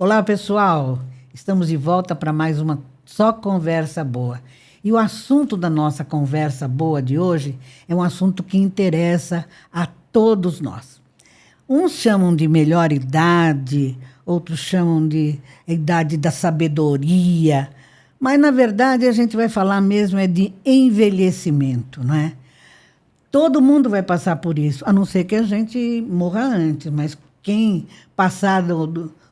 Olá, pessoal! Estamos de volta para mais uma Só Conversa Boa. E o assunto da nossa conversa boa de hoje é um assunto que interessa a todos nós. Uns chamam de melhor idade, outros chamam de idade da sabedoria, mas na verdade a gente vai falar mesmo é de envelhecimento, não é? Todo mundo vai passar por isso, a não ser que a gente morra antes, mas quem passar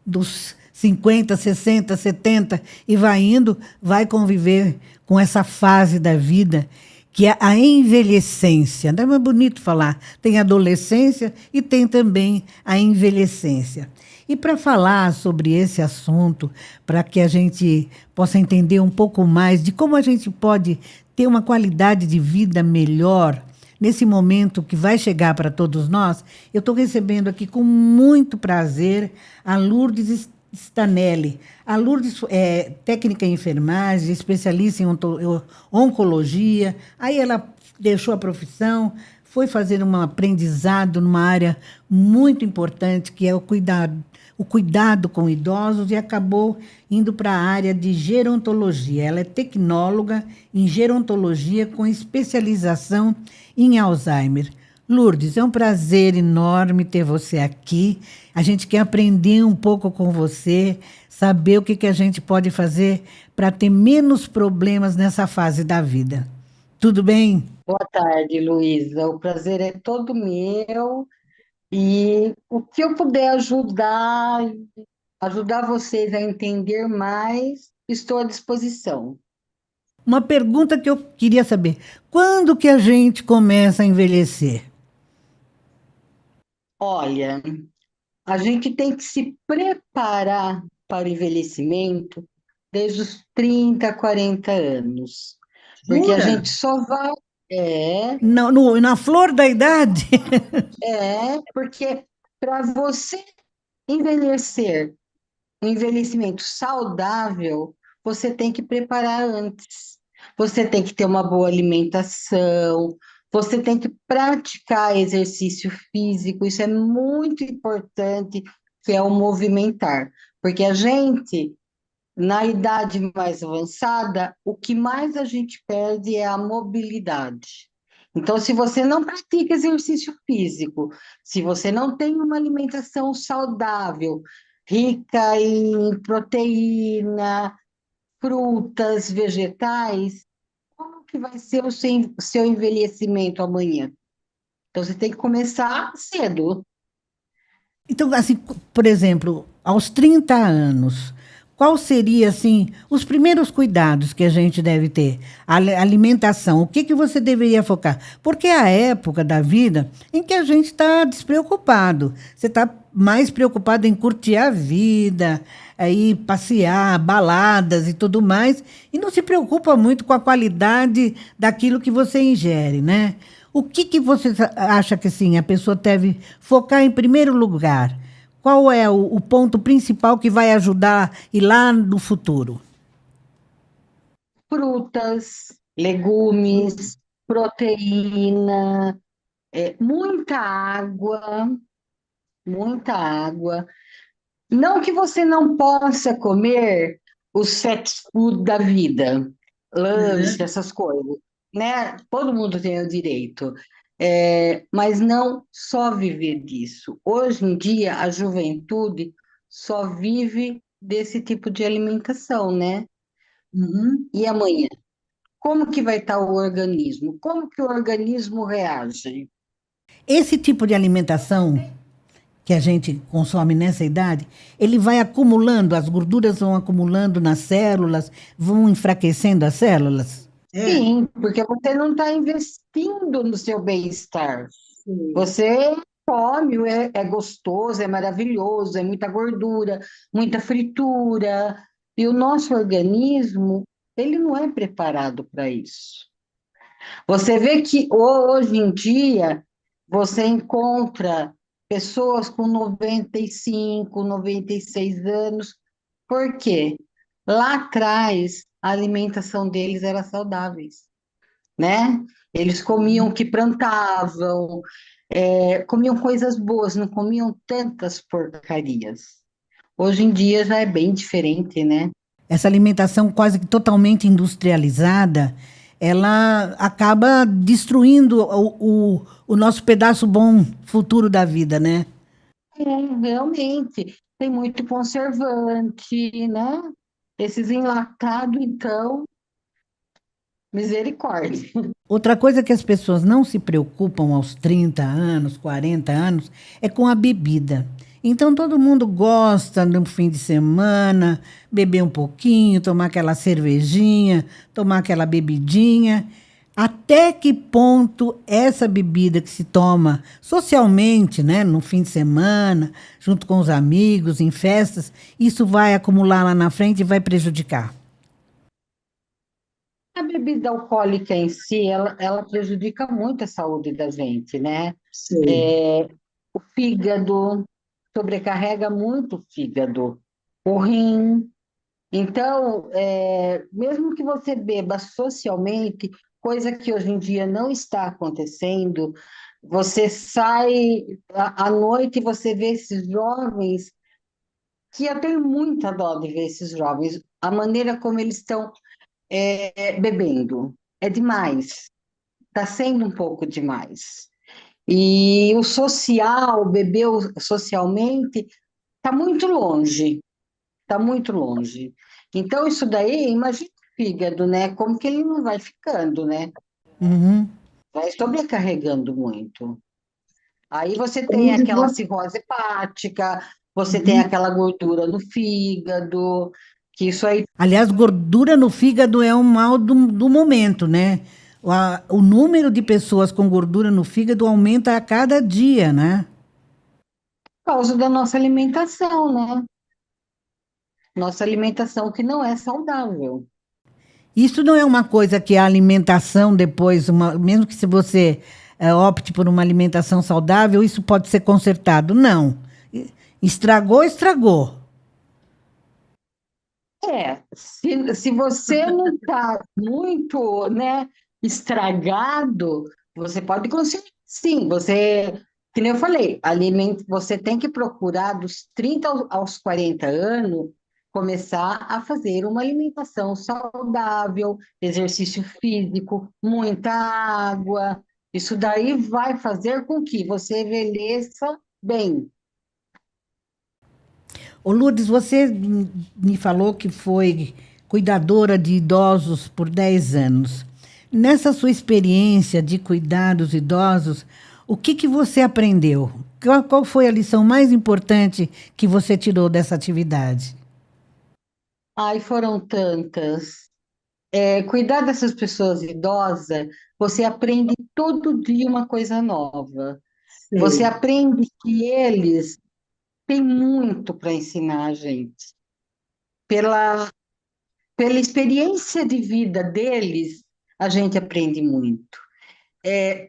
dos 50, 60, 70 e vai indo, vai conviver com essa fase da vida que é a envelhecência. Não é bonito falar? Tem a adolescência e tem também a envelhecência. E para falar sobre esse assunto, para que a gente possa entender um pouco mais de como a gente pode ter uma qualidade de vida melhor nesse momento que vai chegar para todos nós, eu estou recebendo aqui com muito prazer a Lourdes Stanelli. A Lourdes é técnica em enfermagem, especialista em oncologia. Aí ela deixou a profissão, foi fazer um aprendizado numa área muito importante, que é o cuidado com idosos, e acabou indo para a área de gerontologia. Ela é tecnóloga em gerontologia com especialização em Alzheimer. Lourdes, é um prazer enorme ter você aqui. A gente quer aprender um pouco com você, saber o que, que a gente pode fazer para ter menos problemas nessa fase da vida. Tudo bem? Boa tarde, Luísa. O prazer é todo meu e o que eu puder ajudar vocês a entender mais, estou à disposição. Uma pergunta que eu queria saber: quando que a gente começa a envelhecer? Olha, a gente tem que se preparar para o envelhecimento desde os 30, 40 anos, porque a Jura? gente só vai. É, Na flor da idade? porque para você envelhecer um envelhecimento saudável, você tem que preparar antes. Você tem que ter uma boa alimentação, você tem que praticar exercício físico, isso é muito importante, que é o movimentar. Porque a gente, na idade mais avançada, o que mais a gente perde é a mobilidade. Então, se você não pratica exercício físico, se você não tem uma alimentação saudável, rica em proteína, frutas, vegetais, como que vai ser o seu envelhecimento amanhã? Então, você tem que começar cedo. Então, assim, por exemplo, aos 30 anos, qual seria, assim, os primeiros cuidados que a gente deve ter? Alimentação, o que que você deveria focar? Porque é a época da vida em que a gente está despreocupado. Você está mais preocupado em curtir a vida, aí passear, baladas e tudo mais, e não se preocupa muito com a qualidade daquilo que você ingere, né? O que que você acha que sim, a pessoa deve focar em primeiro lugar? Qual é o ponto principal que vai ajudar e lá no futuro? Frutas, legumes, proteína, muita água, muita água. Não que você não possa comer os fast food da vida, lanche, Uhum. essas coisas, né? Todo mundo tem o direito. Mas não só viver disso. Hoje em dia, a juventude só vive desse tipo de alimentação, né? Uhum. E amanhã? Como que vai estar o organismo? Como que o organismo reage? Esse tipo de alimentação que a gente consome nessa idade, ele vai acumulando, as gorduras vão acumulando nas células, vão enfraquecendo as células. É. Sim, porque você não está investindo no seu bem-estar. Sim. Você come, é gostoso, é maravilhoso, é muita gordura, muita fritura. E o nosso organismo, ele não é preparado para isso. Você vê que hoje em dia, você encontra pessoas com 95, 96 anos. Por quê? Lá atrás, a alimentação deles era saudável, né? Eles comiam o que plantavam, comiam coisas boas, não comiam tantas porcarias. Hoje em dia já é bem diferente, né? Essa alimentação quase que totalmente industrializada, ela acaba destruindo o nosso pedaço bom futuro da vida, né? É, realmente. Tem muito conservante, né? Esses enlatados, então, misericórdia. Outra coisa que as pessoas não se preocupam aos 30 anos, 40 anos, é com a bebida. Então todo mundo gosta no fim de semana beber um pouquinho, tomar aquela cervejinha, tomar aquela bebidinha. Até que ponto essa bebida que se toma socialmente, né, no fim de semana, junto com os amigos, em festas, isso vai acumular lá na frente e vai prejudicar? A bebida alcoólica em si, ela prejudica muito a saúde da gente, né? Sim. É, o fígado, sobrecarrega muito o fígado, o rim. Então, mesmo que você beba socialmente, coisa que hoje em dia não está acontecendo, você sai à noite e você vê esses jovens, que eu tenho muita dó de ver esses jovens, a maneira como eles estão bebendo. É demais, está sendo um pouco demais. E o social, beber socialmente, está muito longe. Está muito longe. Então, isso daí, imagina o fígado, né? Como que ele não vai ficando, né? Uhum. Vai sobrecarregando muito. Aí você tem Onde aquela você... cirrose hepática, você tem Uhum. aquela gordura no fígado, que isso aí, Aliás, gordura no fígado é um mal do momento, né? O número de pessoas com gordura no fígado aumenta a cada dia, né? por causa da nossa alimentação, né? Nossa alimentação que não é saudável. Isso não é uma coisa que a alimentação depois, mesmo que se você opte por uma alimentação saudável, isso pode ser consertado. Não. Estragou, estragou. Se você não está muito, né, estragado, você pode conseguir, sim, que nem eu falei, você tem que procurar dos 30 aos 40 anos, começar a fazer uma alimentação saudável, exercício físico, muita água, isso daí vai fazer com que você envelheça bem. Ô Lourdes, você me falou que foi cuidadora de idosos por 10 anos. Nessa sua experiência de cuidar dos idosos, o que que você aprendeu? Qual foi a lição mais importante que você tirou dessa atividade? Ai, foram tantas. Cuidar dessas pessoas idosas, você aprende todo dia uma coisa nova. Você Sim. aprende que eles têm muito para ensinar a gente. Pela, pela experiência de vida deles, a gente aprende muito.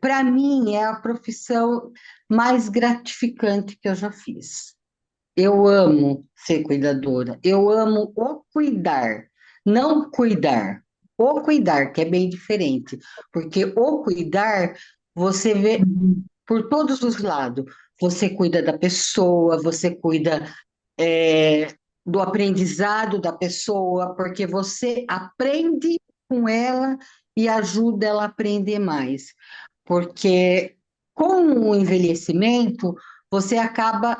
Para mim, é a profissão mais gratificante que eu já fiz. Eu amo ser cuidadora, eu amo o cuidar, não cuidar. O cuidar, que é bem diferente, porque o cuidar, você vê Uhum. por todos os lados. Você cuida da pessoa, você cuida, é, do aprendizado da pessoa, porque você aprende com ela e ajuda ela a aprender mais. Porque com o envelhecimento, você acaba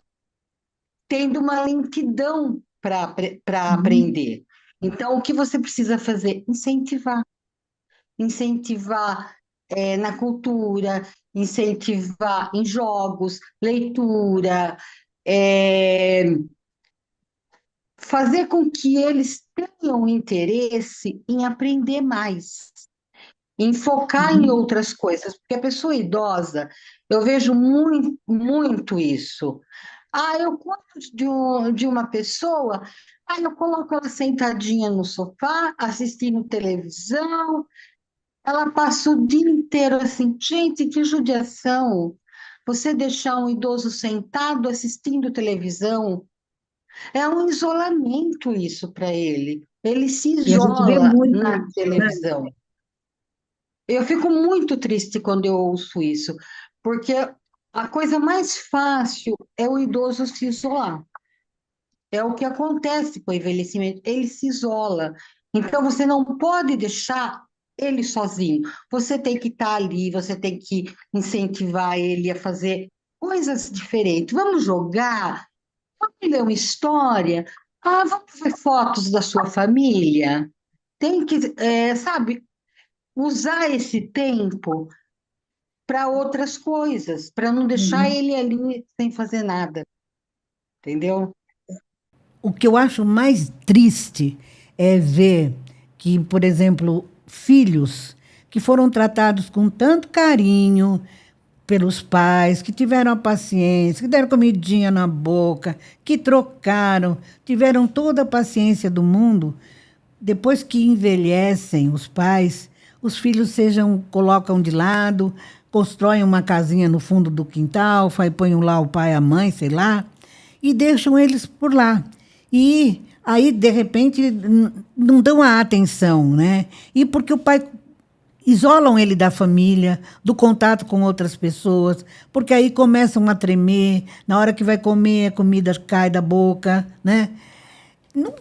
tendo uma lentidão para Uhum. aprender. Então, o que você precisa fazer? Incentivar. Incentivar na cultura, incentivar em jogos, leitura, é, fazer com que eles tenham interesse em aprender mais, em focar em Uhum. outras coisas, porque a pessoa idosa, eu vejo muito, muito isso. Ah, eu cuido de uma pessoa, eu coloco ela sentadinha no sofá, assistindo televisão, ela passa o dia inteiro assim, gente, que judiação! Você deixar um idoso sentado assistindo televisão, é um isolamento isso para ele. Ele se E a gente vê isola muito na isso, né? televisão. Eu fico muito triste quando eu ouço isso, porque a coisa mais fácil é o idoso se isolar. É o que acontece com o envelhecimento, ele se isola. Então, você não pode deixar ele sozinho. Você tem que estar ali, você tem que incentivar ele a fazer coisas diferentes. Vamos jogar? Vamos ler uma história? Ah, vamos ver fotos da sua família? Tem que, sabe, usar esse tempo para outras coisas, para não deixar Uhum. ele ali sem fazer nada, entendeu? O que eu acho mais triste é ver que, por exemplo, filhos que foram tratados com tanto carinho pelos pais, que tiveram a paciência, que deram comidinha na boca, que trocaram, tiveram toda a paciência do mundo, depois que envelhecem os pais, os filhos sejam colocam de lado, constroem uma casinha no fundo do quintal, põem lá o pai, a mãe, sei lá, e deixam eles por lá. E aí, de repente, não dão a atenção, né? E porque o pai isolam ele da família, do contato com outras pessoas, porque aí começam a tremer, na hora que vai comer, a comida cai da boca, né?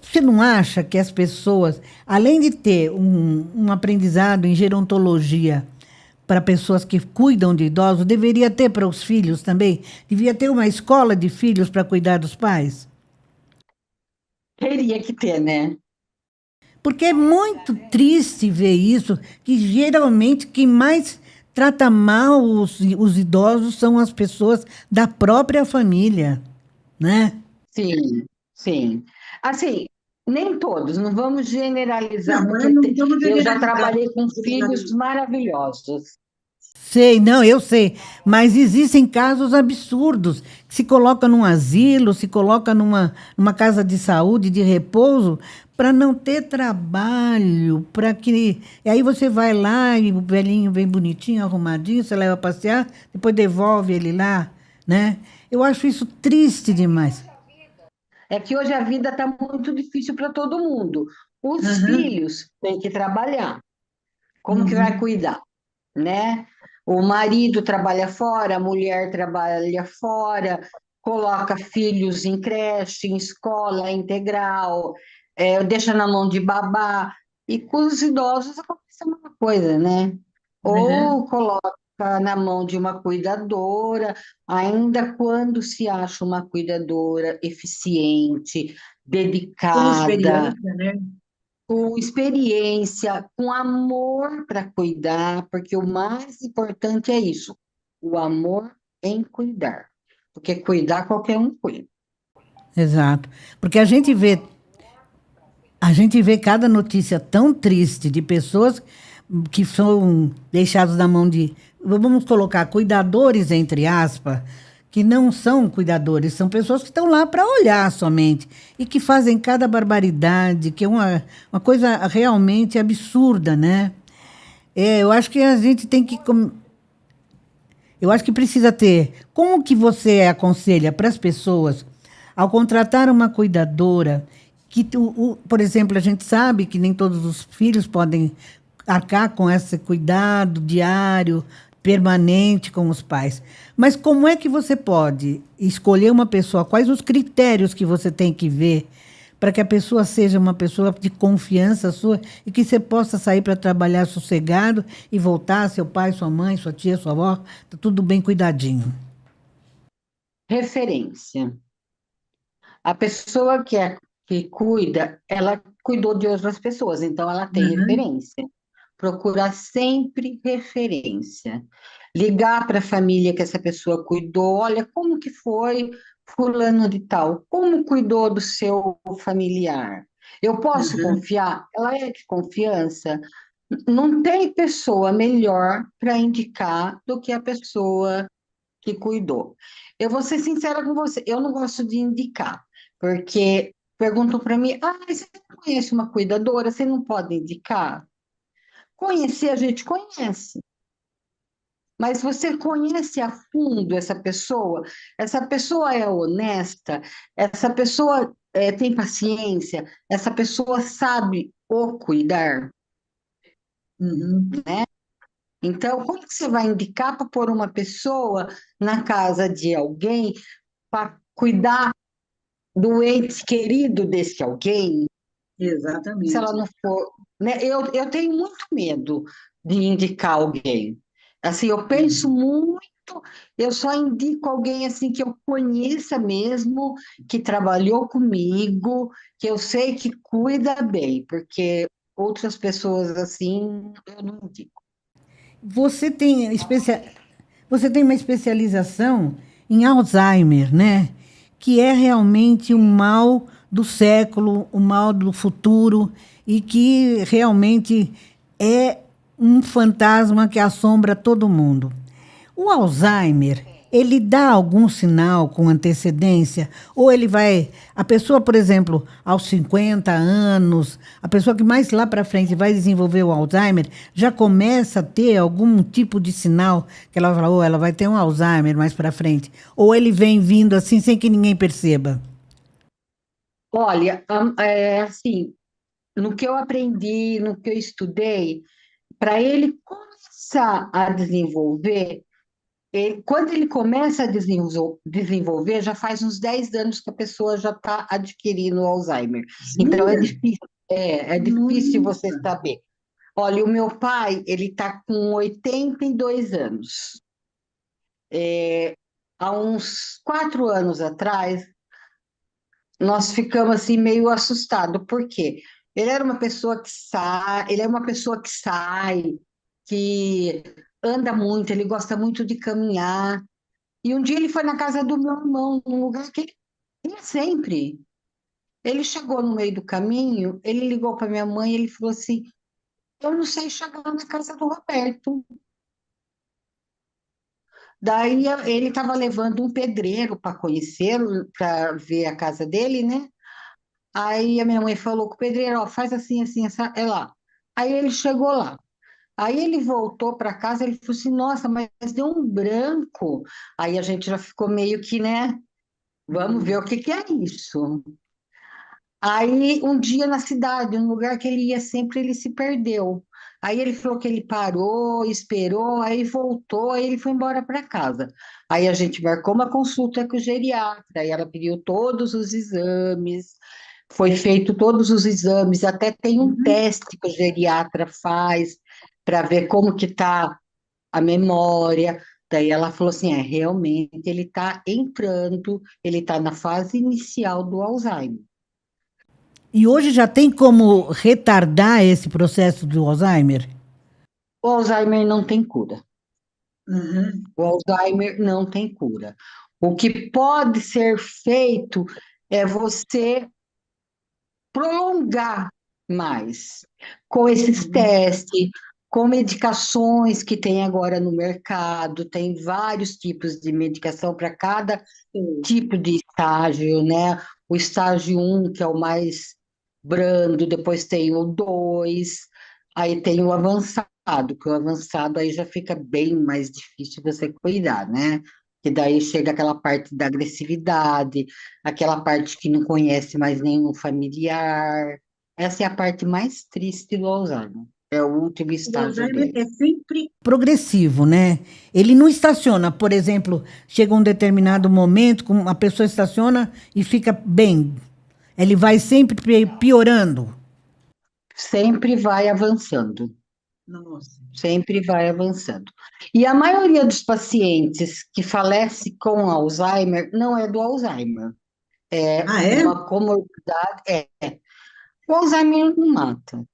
Você não acha que as pessoas, além de ter um aprendizado em gerontologia para pessoas que cuidam de idosos, deveria ter para os filhos também? Devia ter uma escola de filhos para cuidar dos pais? Teria que ter, né? Porque é muito triste ver isso, que geralmente quem mais trata mal os idosos são as pessoas da própria família, né? Sim, sim. Assim, nem todos, não vamos generalizar, Não, porque não vamos eu já generalizar. trabalhei com filhos maravilhosos. Sei, não, eu sei. Mas existem casos absurdos que se coloca num asilo, se coloca numa casa de saúde, de repouso, para não ter trabalho, para que. E aí você vai lá e o velhinho vem bonitinho, arrumadinho, você leva a passear, depois devolve ele lá, né? Eu acho isso triste demais. É que hoje a vida está muito difícil para todo mundo. Os Uhum, filhos têm que trabalhar. Como que vai uhum. cuidar, né? O marido trabalha fora, a mulher trabalha fora, coloca filhos em creche, em escola integral, deixa na mão de babá. E com os idosos acontece a mesma coisa, né? Uhum. Ou coloca na mão de uma cuidadora, ainda quando se acha uma cuidadora eficiente, Com dedicada, experiência, né? com experiência, com amor para cuidar, porque o mais importante é isso, o amor em cuidar. Porque cuidar qualquer um cuida. Exato. Porque a gente vê cada notícia tão triste de pessoas que são deixadas na mão de, vamos colocar, cuidadores, entre aspas, que não são cuidadores, são pessoas que estão lá para olhar somente e que fazem cada barbaridade, que é uma coisa realmente absurda, né? Eu acho que a gente tem que. Eu acho que precisa ter. Como que você aconselha para as pessoas, ao contratar uma cuidadora, que, por exemplo, a gente sabe que nem todos os filhos podem arcar com esse cuidado diário, permanente com os pais. Mas como é que você pode escolher uma pessoa? Quais os critérios que você tem que ver para que a pessoa seja uma pessoa de confiança sua e que você possa sair para trabalhar sossegado e voltar, seu pai, sua mãe, sua tia, sua avó, tá tudo bem cuidadinho. Referência. A pessoa que cuida, ela cuidou de outras pessoas, então ela tem Uhum. referência. Procurar sempre referência. Ligar para a família que essa pessoa cuidou, olha, como que foi fulano de tal? Como cuidou do seu familiar? Eu posso Uhum. confiar? Ela é de confiança? Não tem pessoa melhor para indicar do que a pessoa que cuidou. Eu vou ser sincera com você, eu não gosto de indicar, porque perguntam para mim, você não conhece uma cuidadora, você não pode indicar? Conhecer a gente conhece, mas você conhece a fundo essa pessoa é honesta, essa pessoa tem paciência, essa pessoa sabe o cuidar. Uhum. Então, como que você vai indicar para pôr uma pessoa na casa de alguém para cuidar? do ente querido desse alguém, se ela Exatamente. não for, né? Eu tenho muito medo de indicar alguém. Assim, eu penso Uhum. muito, eu só indico alguém assim que eu conheça mesmo, que trabalhou comigo, que eu sei que cuida bem, porque outras pessoas assim eu não indico. Você tem, você tem uma especialização em Alzheimer, né? Que é realmente o mal do século, o mal do futuro, e que realmente é um fantasma que assombra todo mundo. O Alzheimer, ele dá algum sinal com antecedência? Ou ele vai. A pessoa, por exemplo, aos 50 anos, a pessoa que mais lá para frente vai desenvolver o Alzheimer, já começa a ter algum tipo de sinal que ela fala, ou ela vai ter um Alzheimer mais para frente. Ou ele vem vindo assim sem que ninguém perceba. Olha, assim, no que eu aprendi, no que eu estudei, para ele começar a desenvolver, quando ele começa a desenvolver, já faz uns 10 anos que a pessoa já está adquirindo o Alzheimer. Então Jura? é difícil você Nossa. saber. Olha, o meu pai, ele está com 82 anos. Há uns 4 anos atrás, nós ficamos assim meio assustados. Por quê? Ele era uma pessoa que sai, ele é uma pessoa que sai, que anda muito, ele gosta muito de caminhar. E um dia ele foi na casa do meu irmão, num lugar que ele ia sempre. Ele chegou no meio do caminho, ele ligou para minha mãe e ele falou assim: Eu não sei chegar na casa do Roberto. Daí ele estava levando um pedreiro para conhecê-lo, para ver a casa dele, né? Aí a minha mãe falou com o pedreiro: Ó, faz assim, assim, é lá. Aí ele chegou lá. Aí ele voltou para casa, ele falou assim: Nossa, mas deu um branco. Aí a gente já ficou meio que, né? Vamos ver o que que é isso. Aí, um dia na cidade, um lugar que ele ia sempre, ele se perdeu. Aí ele falou que ele parou, esperou, aí voltou, aí ele foi embora para casa. Aí a gente marcou uma consulta com o geriatra, aí ela pediu todos os exames, foi feito todos os exames, até tem um Uhum. teste que o geriatra faz para ver como que está a memória. Daí ela falou assim, realmente ele está entrando, ele está na fase inicial do Alzheimer. E hoje já tem como retardar esse processo do Alzheimer? O Alzheimer não tem cura. Uhum. O Alzheimer não tem cura. O que pode ser feito é você prolongar mais com esses Uhum. testes, com medicações que tem agora no mercado, tem vários tipos de medicação para cada Sei. tipo de estágio, né? O estágio um que é o mais brando, depois tem o 2, aí tem o avançado, que o avançado aí já fica bem mais difícil você cuidar, né? Que daí chega aquela parte da agressividade, aquela parte que não conhece mais nenhum familiar. Essa é a parte mais triste do Alzheimer. É o último O estágio Alzheimer dele. é sempre. Progressivo, né? Ele não estaciona, por exemplo, chega um determinado momento, a pessoa estaciona e fica bem. Ele vai sempre piorando. Sempre vai avançando. Nossa. Sempre vai avançando. E a maioria dos pacientes que falece com Alzheimer não é do Alzheimer, é Ah, é? uma comorbidade. O Alzheimer não mata.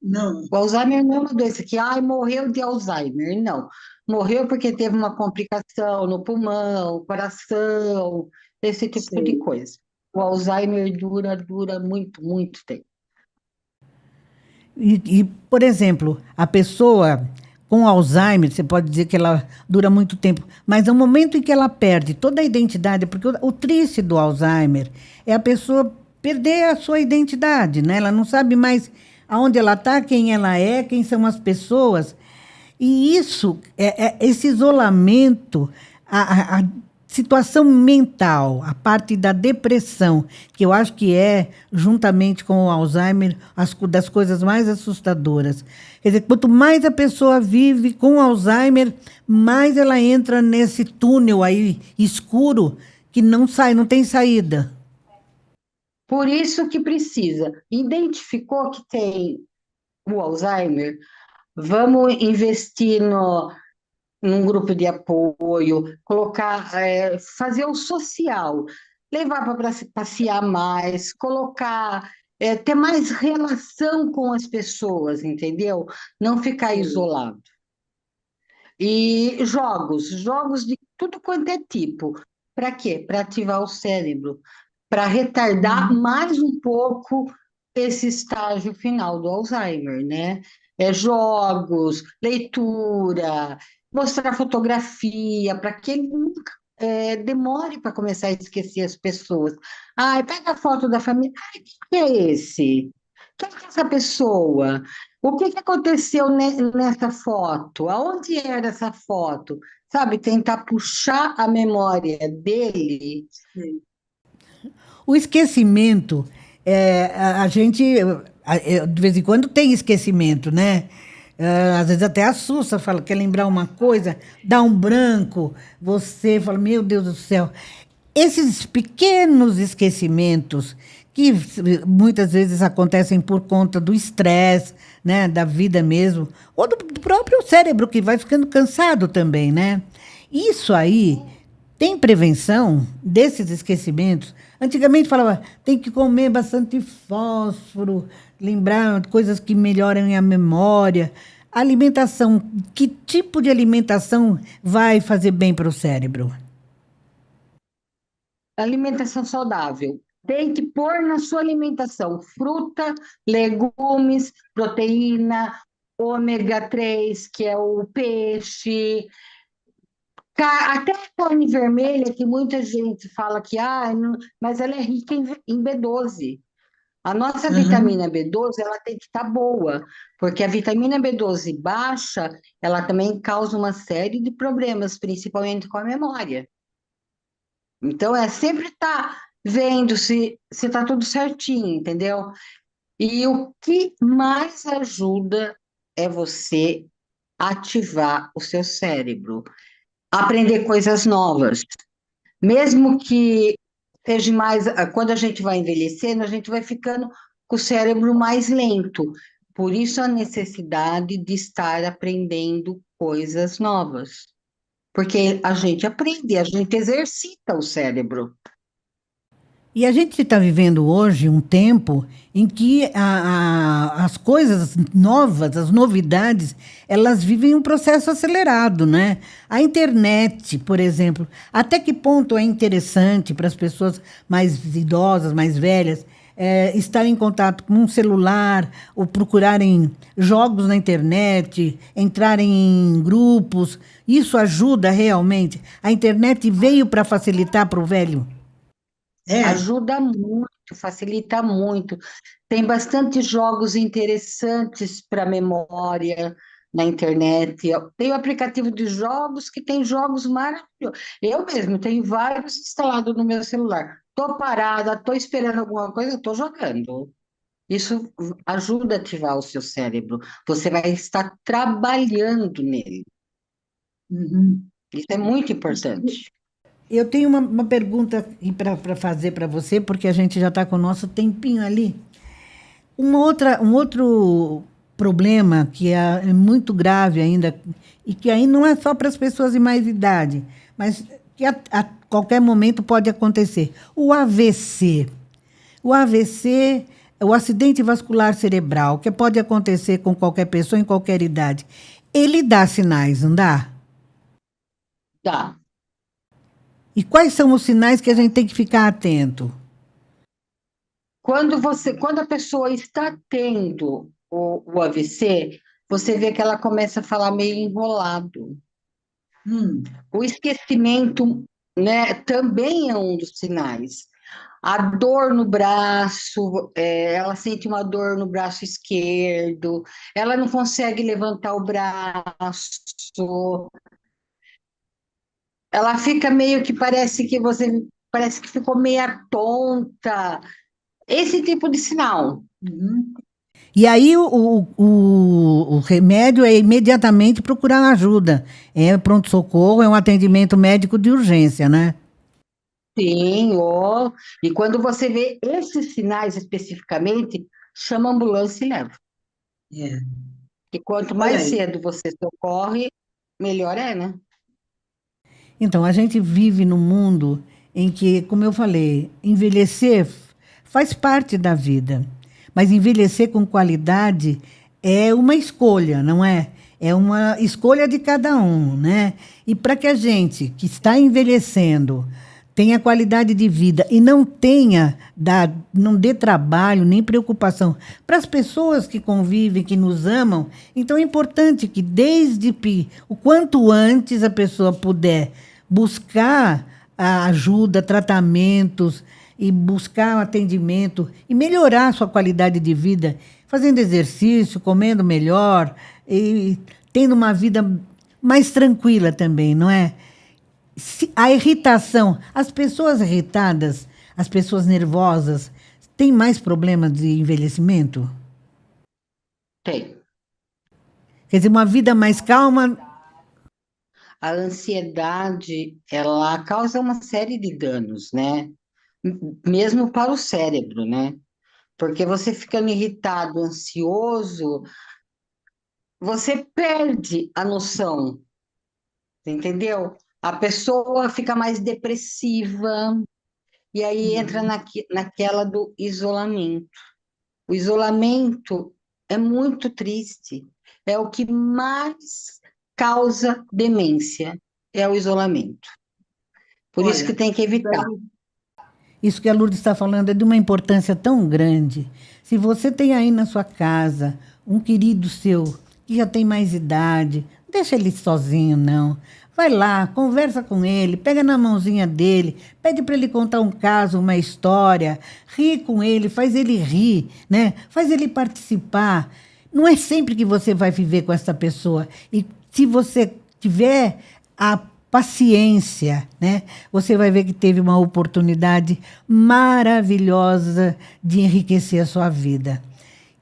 Não. O Alzheimer não é uma doença que, ai, morreu de Alzheimer. Não. Morreu porque teve uma complicação no pulmão, coração, esse tipo de Sei. coisa. O Alzheimer dura muito, muito tempo. Por exemplo, a pessoa com Alzheimer, você pode dizer que ela dura muito tempo, mas no momento em que ela perde toda a identidade, porque o triste do Alzheimer é a pessoa perder a sua identidade, né? Ela não sabe mais aonde ela está, quem ela é, quem são as pessoas. E isso, esse isolamento, a situação mental, a parte da depressão, que eu acho que é, juntamente com o Alzheimer, das coisas mais assustadoras. Quer dizer, quanto mais a pessoa vive com Alzheimer, mais ela entra nesse túnel aí escuro que não sai, não tem saída. Por isso que precisa. Identificou que tem o Alzheimer? Vamos investir num grupo de apoio, colocar, fazer o social, levar para passear mais, colocar, ter mais relação com as pessoas, entendeu? Não ficar Sei. isolado. E jogos de tudo quanto é tipo. Para quê? Para ativar o cérebro, para retardar Uhum. mais um pouco esse estágio final do Alzheimer, né? Jogos, leitura, mostrar fotografia, para que ele nunca demore para começar a esquecer as pessoas. Ai, pega a foto da família. Ai, quem é esse? Quem é essa pessoa? O que que aconteceu nessa foto? Aonde era essa foto? Sabe, tentar puxar a memória dele. Sei. O esquecimento, a gente, de vez em quando tem esquecimento, né? Às vezes até assusta, fala, quer lembrar uma coisa, dá um branco, você fala, meu Deus do céu. Esses pequenos esquecimentos, que muitas vezes acontecem por conta do estresse, né, da vida mesmo, ou do próprio cérebro que vai ficando cansado também, né? Isso aí tem prevenção desses esquecimentos. Antigamente falava, tem que comer bastante fósforo, lembrar coisas que melhoram a memória. Alimentação, que tipo de alimentação vai fazer bem para o cérebro? Alimentação saudável. Tem que pôr na sua alimentação fruta, legumes, proteína, ômega 3, que é o peixe, até a carne vermelha, que muita gente fala que, mas ela é rica em B12. A nossa Aham. vitamina B12, ela tem que estar boa, porque a vitamina B12 baixa, ela também causa uma série de problemas, principalmente com a memória. Então, sempre estar vendo se está tudo certinho, entendeu? E o que mais ajuda é você ativar o seu cérebro, aprender coisas novas. Mesmo que seja mais, quando a gente vai envelhecendo, a gente vai ficando com o cérebro mais lento. Por isso a necessidade de estar aprendendo coisas novas. Porque a gente aprende, a gente exercita o cérebro. E a gente está vivendo hoje um tempo em que as coisas novas, as novidades, elas vivem um processo acelerado, né? A internet, por exemplo, até que ponto é interessante para as pessoas mais idosas, mais velhas, estar em contato com um celular ou procurarem jogos na internet, entrarem em grupos. Isso ajuda realmente. A internet veio para facilitar para o velho. É. Ajuda muito, facilita muito. Tem bastante jogos interessantes para memória na internet. Tem o aplicativo de jogos que tem jogos maravilhosos. Eu mesmo tenho vários instalados no meu celular. Estou parada, estou esperando alguma coisa, estou jogando. Isso ajuda a ativar o seu cérebro. Você vai estar trabalhando nele. Uhum. Isso é muito importante. Eu tenho uma pergunta para fazer para você, porque a gente já está com o nosso tempinho ali. Um outro problema que é muito grave ainda, e que aí não é só para as pessoas de mais idade, mas que a qualquer momento pode acontecer. O AVC. O AVC é o acidente vascular cerebral, que pode acontecer com qualquer pessoa em qualquer idade. Ele dá sinais, não dá? Tá. E quais são os sinais que a gente tem que ficar atento? Quando a pessoa está tendo o AVC, você vê que ela começa a falar meio enrolado. Hum. O esquecimento, né, também é um dos sinais. A dor no braço, ela sente uma dor no braço esquerdo, ela não consegue levantar o braço, ela fica meio que parece que ficou meia tonta. Esse tipo de sinal. Uhum. E aí o remédio é imediatamente procurar ajuda. É pronto-socorro, é um atendimento médico de urgência, né? Sim, ó. E quando você vê esses sinais especificamente, chama a ambulância e leva. É. E quanto Olha mais aí. cedo você socorre, melhor é, né? Então, a gente vive num mundo em que, como eu falei, envelhecer faz parte da vida. Mas envelhecer com qualidade é uma escolha, não é? É uma escolha de cada um, né? E para que a gente que está envelhecendo tenha qualidade de vida e não dê trabalho nem preocupação para as pessoas que convivem, que nos amam, então é importante que o quanto antes a pessoa puder buscar a ajuda, tratamentos e buscar um atendimento e melhorar a sua qualidade de vida, fazendo exercício, comendo melhor e tendo uma vida mais tranquila também, não é? A irritação, as pessoas irritadas, as pessoas nervosas, têm mais problemas de envelhecimento? Tem. Quer dizer, uma vida mais calma. A ansiedade, ela causa uma série de danos, né? Mesmo para o cérebro, né? Porque você ficando irritado, ansioso, você perde a noção, entendeu? A pessoa fica mais depressiva e aí entra Uhum. naquela do isolamento. O isolamento é muito triste. É o que mais causa demência, é o isolamento. Por isso que Olha, tem que isso evitar. aí, Isso que a Lourdes está falando é de uma importância tão grande. Se você tem aí na sua casa um querido seu que já tem mais idade, não deixa ele sozinho, não. Vai lá, conversa com ele, pega na mãozinha dele, pede para ele contar um caso, uma história, ri com ele, faz ele rir, né? Faz ele participar. Não é sempre que você vai viver com essa pessoa. E se você tiver a paciência, né? Você vai ver que teve uma oportunidade maravilhosa de enriquecer a sua vida.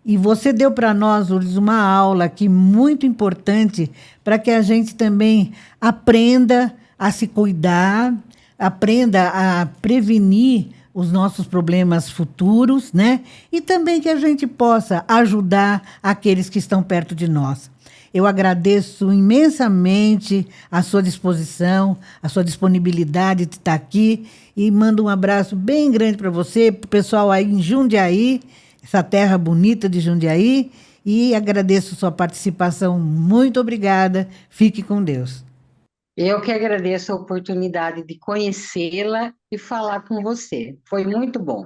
E você deu para nós, Lourdes, uma aula aqui muito importante para que a gente também aprenda a se cuidar, aprenda a prevenir os nossos problemas futuros, né? E também que a gente possa ajudar aqueles que estão perto de nós. Eu agradeço imensamente a sua disposição, a sua disponibilidade de estar aqui e mando um abraço bem grande para você, para o pessoal aí em Jundiaí, essa terra bonita de Jundiaí, e agradeço sua participação. Muito obrigada. Fique com Deus. Eu que agradeço a oportunidade de conhecê-la e falar com você. Foi muito bom.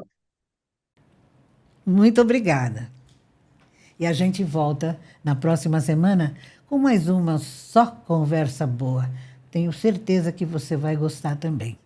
Muito obrigada. E a gente volta na próxima semana com mais uma só conversa boa. Tenho certeza que você vai gostar também.